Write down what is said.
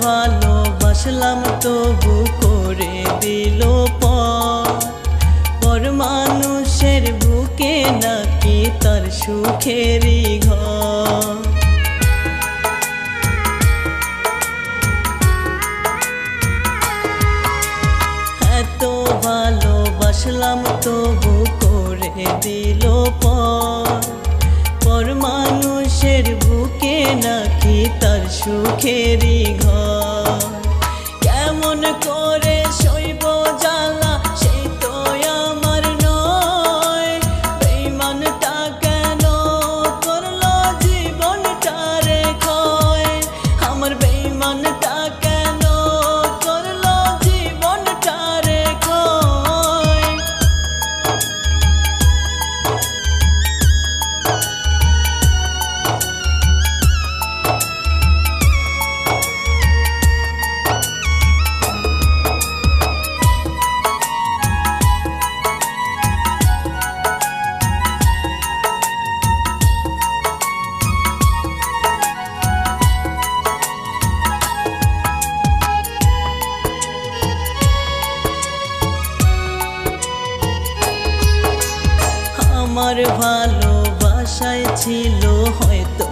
ভালোবাসলাম তবু করে দিল পর মানুষের বুকে নাকি তার সুখেরই ঘর। এত ভালোবাসলাম তবু করে দিল পর মানুষের বুকে নাকি তার সুখেরই ঘর। কেমন করে সইব জ্বালা সেই তো আমার নয়, বেঈমানটা কেন করলো জীবনটারে ক্ষয়, আমার বেঈমানটা কেন করলো জীবনটারে ক্ষয়। আমার ভালোবাসায় ছিল হয়তো